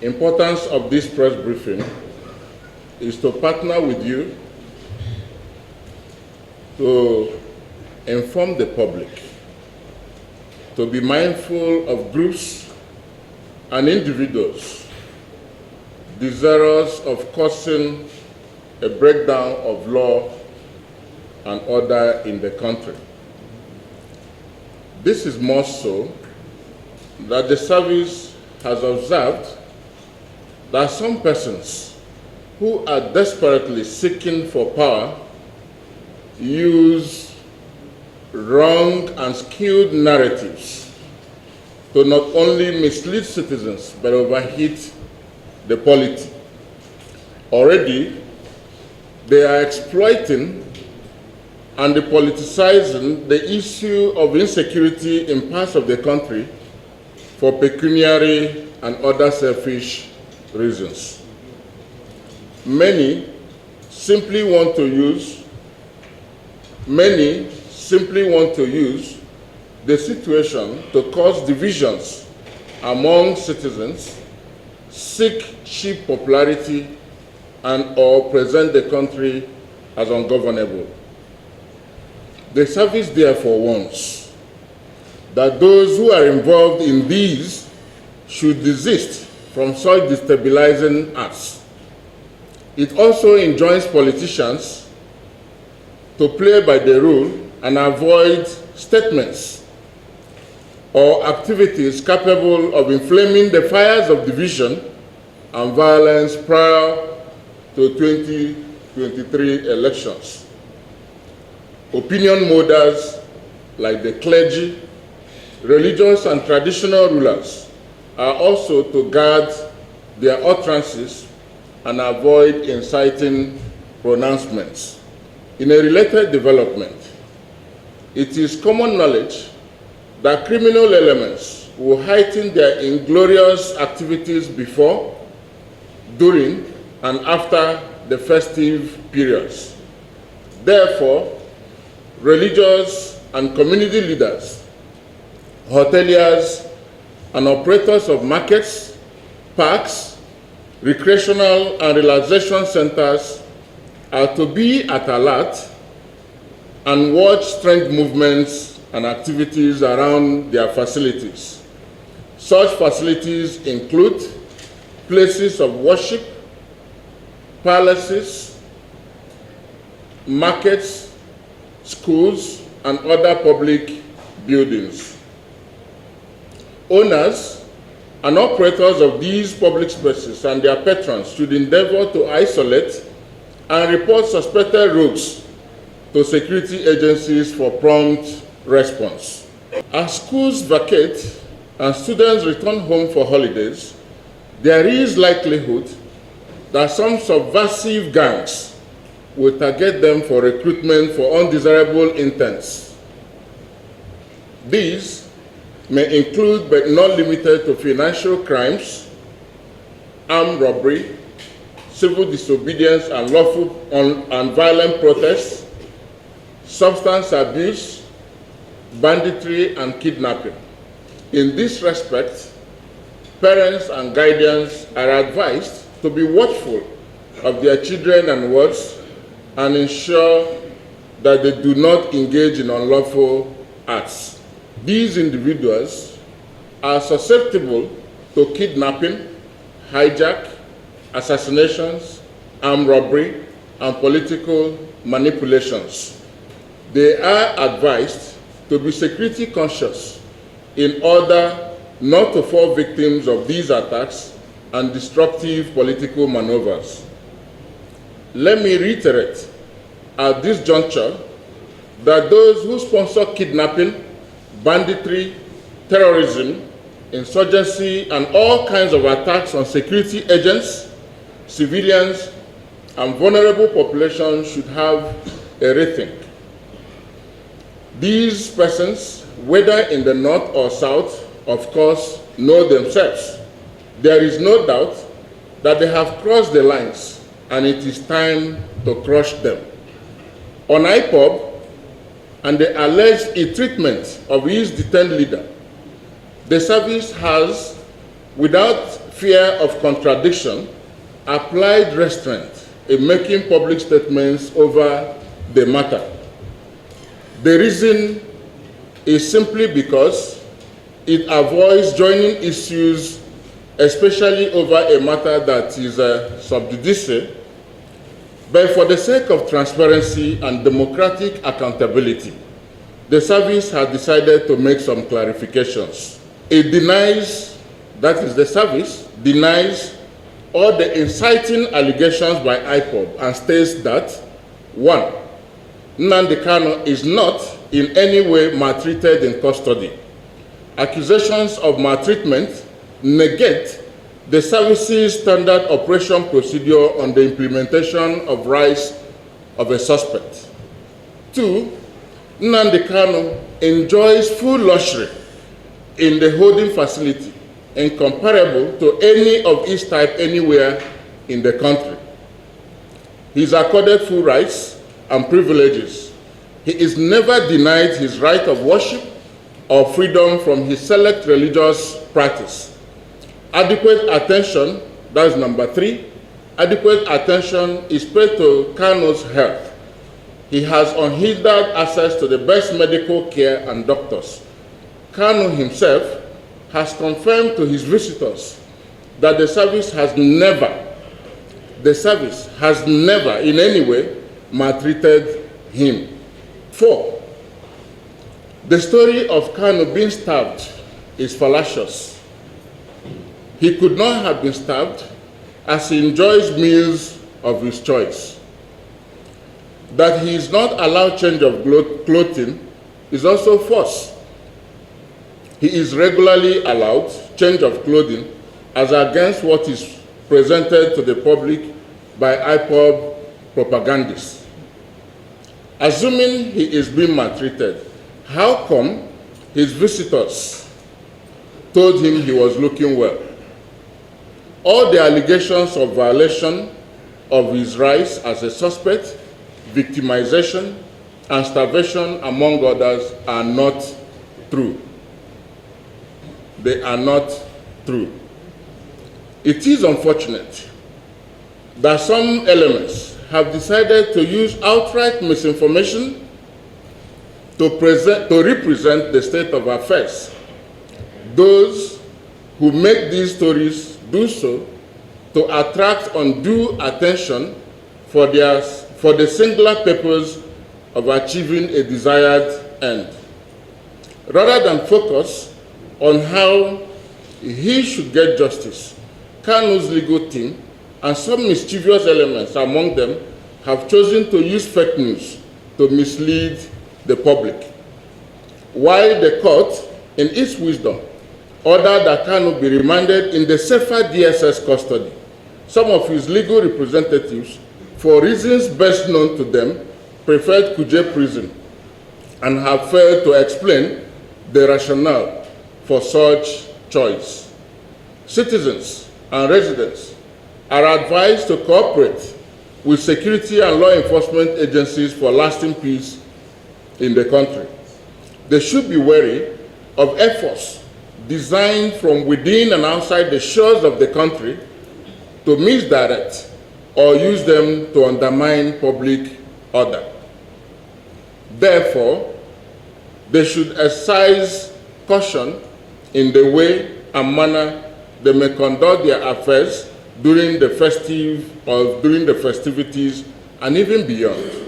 importance of this press briefing is to partner with you to inform the public, to be mindful of groups and individuals desirous of causing a breakdown of law and order in the country. This is more so that the service has observed that some persons who are desperately seeking for power use wrong and skewed narratives to not only mislead citizens but overheat the polity. Already, they are exploiting and politicizing the issue of insecurity in parts of the country for pecuniary and other selfish reasons. Many simply want to use the situation to cause divisions among citizens, seek cheap popularity, and or present the country as ungovernable. The service therefore warns that those who are involved in these should desist from such destabilizing acts. It also enjoins politicians to play by the rule and avoid statements or activities capable of inflaming the fires of division and violence prior to 2023 elections. Opinion molders like the clergy, religious and traditional rulers are also to guard their utterances and avoid inciting pronouncements. In a related development, it is common knowledge that criminal elements will heighten their inglorious activities before, during, and after the festive periods. Therefore, religious and community leaders, hoteliers, and operators of markets, parks, recreational and relaxation centers are to be at alert and watch strange movements and activities around their facilities. Such facilities include places of worship, palaces, markets, schools, and other public buildings. Owners and operators of these public spaces and their patrons should endeavor to isolate and report suspected rogues to security agencies for prompt response. As schools vacate and students return home for holidays, there is likelihood that some subversive gangs will target them for recruitment for undesirable intents. These may include, but not limited to, financial crimes, armed robbery, civil disobedience and lawful and violent protests, substance abuse, banditry, and kidnapping. In this respect, parents and guardians are advised to be watchful of their children and wards and ensure that they do not engage in unlawful acts. These individuals are susceptible to kidnapping, hijack, assassinations, armed robbery, and political manipulations. They are advised to be security conscious in order not to fall victims of these attacks and destructive political maneuvers. Let me reiterate at this juncture that those who sponsor kidnapping, banditry, terrorism, insurgency, and all kinds of attacks on security agents, civilians, and vulnerable populations should have a rethink. These persons, whether in the north or south, of course, know themselves. There is no doubt that they have crossed the lines, and it is time to crush them. On IPOB and the alleged ill-treatment of his detained leader, the service has, without fear of contradiction, applied restraint in making public statements over the matter. The reason is simply because it avoids joining issues, especially over a matter that is sub judice, but for the sake of transparency and democratic accountability, the service has decided to make some clarifications. It denies, that is the service, denies all the inciting allegations by IPOB and states that, 1, Nnamdi Kanu is not in any way maltreated in custody. Accusations of maltreatment negate the service's standard operation procedure on the implementation of rights of a suspect. 2, Nnamdi Kanu enjoys full luxury in the holding facility, incomparable to any of its type anywhere in the country. He is accorded full rights and privileges. He is never denied his right of worship or freedom from his select religious practice. Adequate attention, that is number 3, adequate attention is paid to Kanu's health. He has unhindered access to the best medical care and doctors. Kanu himself has confirmed to his visitors that the service has never in any way maltreated him. 4, the story of Kanu being stabbed is fallacious. He could not have been stabbed as he enjoys meals of his choice. That he is not allowed change of clothing is also false. He is regularly allowed change of clothing as against what is presented to the public by IPOB propagandists. Assuming he is being maltreated, how come his visitors told him he was looking well? All the allegations of violation of his rights as a suspect, victimization, and starvation, among others, are not true. They are not true. It is unfortunate that some elements have decided to use outright misinformation to represent the state of affairs. Those who make these stories do so to attract undue attention for the singular purpose of achieving a desired end. Rather than focus on how he should get justice, Kanu's legal team and some mischievous elements among them have chosen to use fake news to mislead the public. While the court, in its wisdom, ordered that Kanu be remanded in the safer DSS custody, some of his legal representatives, for reasons best known to them, preferred Kuje prison and have failed to explain the rationale for such choice. Citizens and residents are advised to cooperate with security and law enforcement agencies for lasting peace in the country. They should be wary of efforts designed from within and outside the shores of the country to misdirect or use them to undermine public order. Therefore, they should exercise caution in the way and manner they may conduct their affairs during the festivities and even beyond.